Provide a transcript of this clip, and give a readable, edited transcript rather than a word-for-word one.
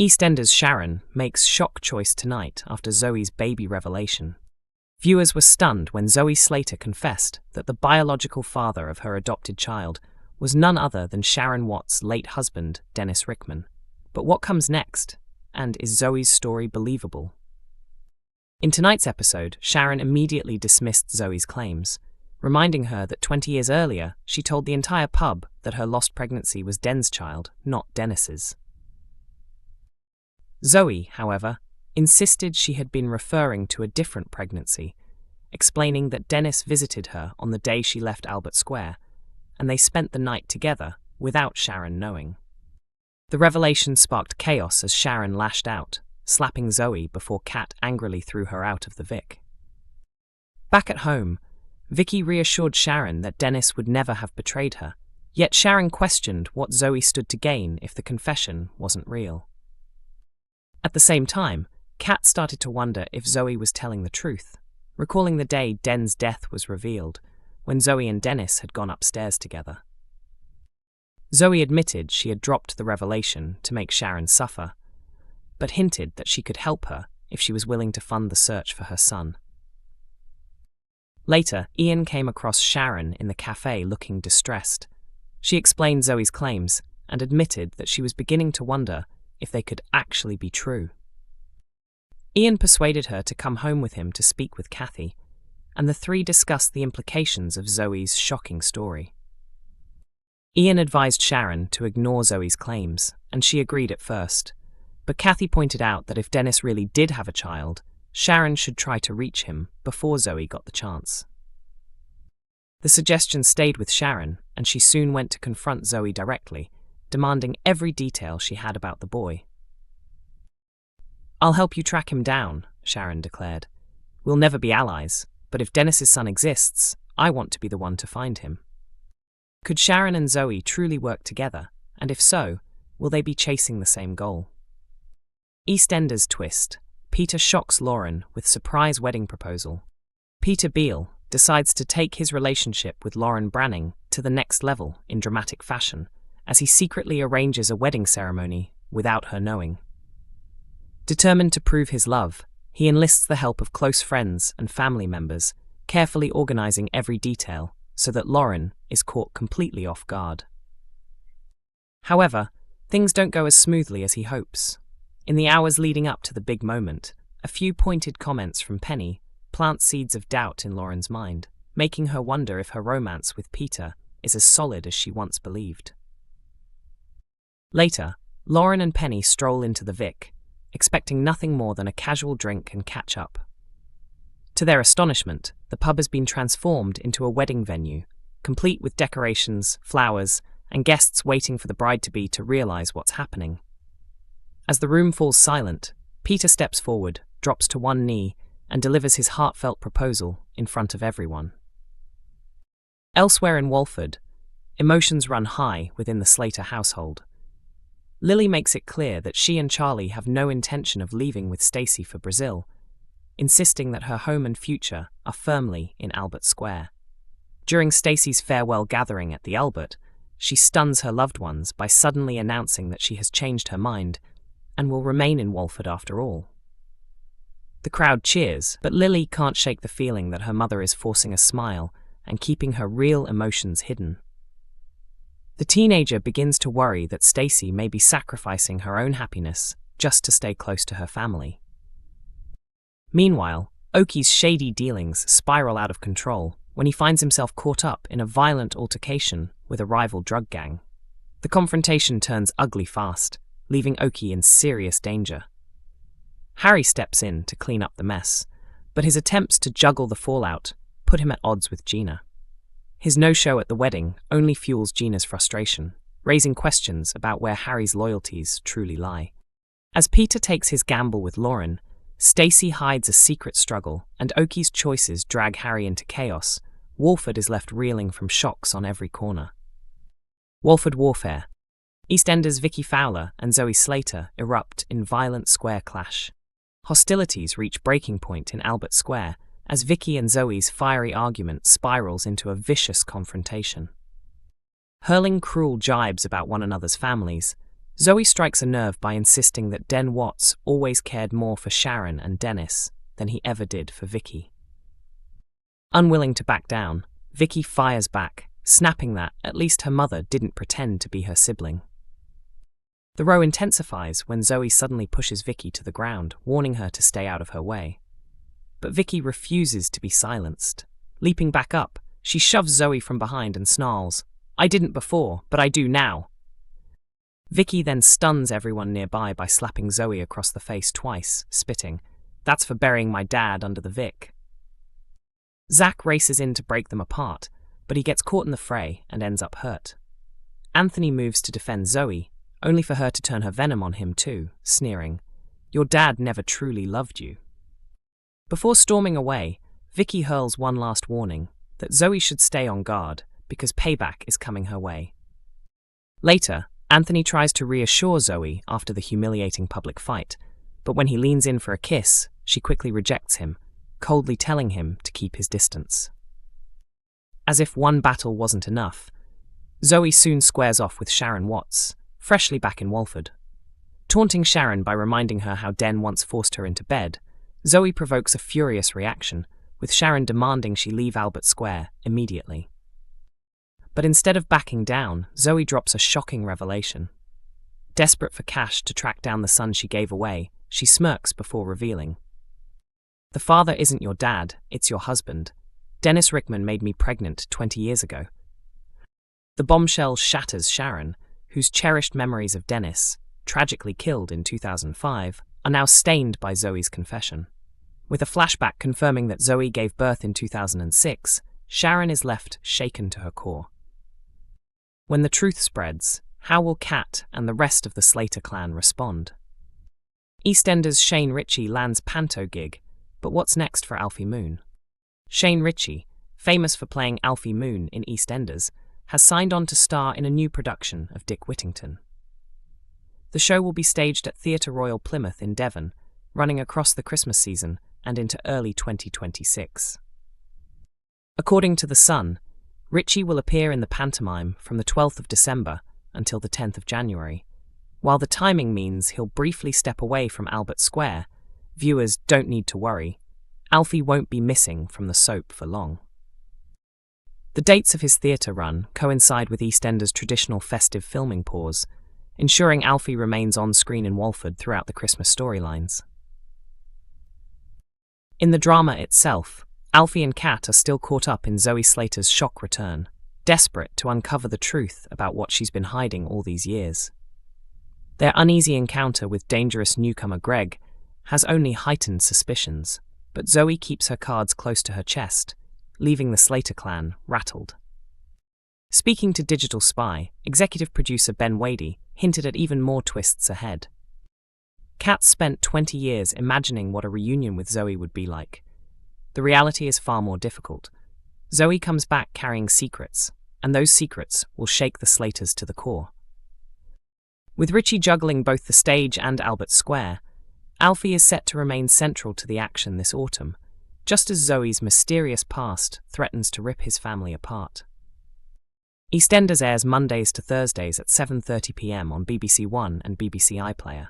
EastEnders Sharon makes shock choice tonight after Zoe's baby revelation. Viewers were stunned when Zoe Slater confessed that the biological father of her adopted child was none other than Sharon Watt's late husband, Dennis Rickman. But what comes next? And is Zoe's story believable? In tonight's episode, Sharon immediately dismissed Zoe's claims, reminding her that 20 years earlier she told the entire pub that her lost pregnancy was Den's child, not Dennis's. Zoe, however, insisted she had been referring to a different pregnancy, explaining that Dennis visited her on the day she left Albert Square, and they spent the night together without Sharon knowing. The revelation sparked chaos as Sharon lashed out, slapping Zoe before Kat angrily threw her out of the Vic. Back at home, Vicki reassured Sharon that Dennis would never have betrayed her, yet Sharon questioned what Zoe stood to gain if the confession wasn't real. At the same time, Kat started to wonder if Zoe was telling the truth, recalling the day Den's death was revealed, when Zoe and Dennis had gone upstairs together. Zoe admitted she had dropped the revelation to make Sharon suffer, but hinted that she could help her if she was willing to fund the search for her son. Later, Ian came across Sharon in the cafe looking distressed. She explained Zoe's claims and admitted that she was beginning to wonder if they could actually be true. Ian persuaded her to come home with him to speak with Kathy, and the three discussed the implications of Zoe's shocking story. Ian advised Sharon to ignore Zoe's claims, and she agreed at first, but Kathy pointed out that if Dennis really did have a child, Sharon should try to reach him before Zoe got the chance. The suggestion stayed with Sharon, and she soon went to confront Zoe directly, demanding every detail she had about the boy. "I'll help you track him down," Sharon declared. "We'll never be allies, but if Dennis's son exists, I want to be the one to find him." Could Sharon and Zoe truly work together, and if so, will they be chasing the same goal? EastEnders twist. Peter shocks Lauren with surprise wedding proposal. Peter Beale decides to take his relationship with Lauren Branning to the next level in dramatic fashion, as he secretly arranges a wedding ceremony without her knowing. Determined to prove his love, he enlists the help of close friends and family members, carefully organizing every detail so that Lauren is caught completely off guard. However, things don't go as smoothly as he hopes. In the hours leading up to the big moment, a few pointed comments from Penny plant seeds of doubt in Lauren's mind, making her wonder if her romance with Peter is as solid as she once believed. Later, Lauren and Penny stroll into the Vic, expecting nothing more than a casual drink and catch-up. To their astonishment, the pub has been transformed into a wedding venue, complete with decorations, flowers, and guests waiting for the bride-to-be to realize what's happening. As the room falls silent, Peter steps forward, drops to one knee, and delivers his heartfelt proposal in front of everyone. Elsewhere in Walford, emotions run high within the Slater household. Lily makes it clear that she and Charlie have no intention of leaving with Stacey for Brazil, insisting that her home and future are firmly in Albert Square. During Stacey's farewell gathering at the Albert, she stuns her loved ones by suddenly announcing that she has changed her mind and will remain in Walford after all. The crowd cheers, but Lily can't shake the feeling that her mother is forcing a smile and keeping her real emotions hidden. The teenager begins to worry that Stacey may be sacrificing her own happiness just to stay close to her family. Meanwhile, Oki's shady dealings spiral out of control when he finds himself caught up in a violent altercation with a rival drug gang. The confrontation turns ugly fast, leaving Oki in serious danger. Harry steps in to clean up the mess, but his attempts to juggle the fallout put him at odds with Gina. His no-show at the wedding only fuels Gina's frustration, raising questions about where Harry's loyalties truly lie. As Peter takes his gamble with Lauren, Stacey hides a secret struggle, and Oki's choices drag Harry into chaos. Walford is left reeling from shocks on every corner. Walford warfare. EastEnders Vicki Fowler and Zoe Slater erupt in violent square clash. Hostilities reach breaking point in Albert Square as Vicki and Zoe's fiery argument spirals into a vicious confrontation. Hurling cruel jibes about one another's families, Zoe strikes a nerve by insisting that Den Watts always cared more for Sharon and Dennis than he ever did for Vicki. Unwilling to back down, Vicki fires back, snapping that at least her mother didn't pretend to be her sibling. The row intensifies when Zoe suddenly pushes Vicki to the ground, warning her to stay out of her way. But Vicki refuses to be silenced. Leaping back up, she shoves Zoe from behind and snarls, "I didn't before, but I do now." Vicki then stuns everyone nearby by slapping Zoe across the face twice, spitting, "That's for burying my dad under the Vic." Zach races in to break them apart, but he gets caught in the fray and ends up hurt. Anthony moves to defend Zoe, only for her to turn her venom on him too, sneering, "Your dad never truly loved you." Before storming away, Vicki hurls one last warning, that Zoe should stay on guard because payback is coming her way. Later, Anthony tries to reassure Zoe after the humiliating public fight, but when he leans in for a kiss, she quickly rejects him, coldly telling him to keep his distance. As if one battle wasn't enough, Zoe soon squares off with Sharon Watts, freshly back in Walford. Taunting Sharon by reminding her how Den once forced her into bed, Zoe provokes a furious reaction, with Sharon demanding she leave Albert Square immediately. But instead of backing down, Zoe drops a shocking revelation. Desperate for cash to track down the son she gave away, she smirks before revealing, "The father isn't your dad, it's your husband. Dennis Rickman made me pregnant 20 years ago." The bombshell shatters Sharon, whose cherished memories of Dennis, tragically killed in 2005, are now stained by Zoe's confession. With a flashback confirming that Zoe gave birth in 2006, Sharon is left shaken to her core. When the truth spreads, how will Kat and the rest of the Slater clan respond? EastEnders' Shane Ritchie lands Panto gig, but what's next for Alfie Moon? Shane Ritchie, famous for playing Alfie Moon in EastEnders, has signed on to star in a new production of Dick Whittington. The show will be staged at Theatre Royal Plymouth in Devon, running across the Christmas season and into early 2026. According to The Sun, Ritchie will appear in the pantomime from the 12th of December until the 10th of January. While the timing means he'll briefly step away from Albert Square, viewers don't need to worry. Alfie won't be missing from the soap for long. The dates of his theatre run coincide with EastEnders' traditional festive filming pause, ensuring Alfie remains on screen in Walford throughout the Christmas storylines. In the drama itself, Alfie and Kat are still caught up in Zoe Slater's shock return, desperate to uncover the truth about what she's been hiding all these years. Their uneasy encounter with dangerous newcomer Greg has only heightened suspicions, but Zoe keeps her cards close to her chest, leaving the Slater clan rattled. Speaking to Digital Spy, executive producer Ben Wadey hinted at even more twists ahead. Kat spent 20 years imagining what a reunion with Zoe would be like. The reality is far more difficult. Zoe comes back carrying secrets, and those secrets will shake the Slaters to the core. With Ritchie juggling both the stage and Albert Square, Alfie is set to remain central to the action this autumn, just as Zoe's mysterious past threatens to rip his family apart. EastEnders airs Mondays to Thursdays at 7:30 p.m. on BBC One and BBC iPlayer.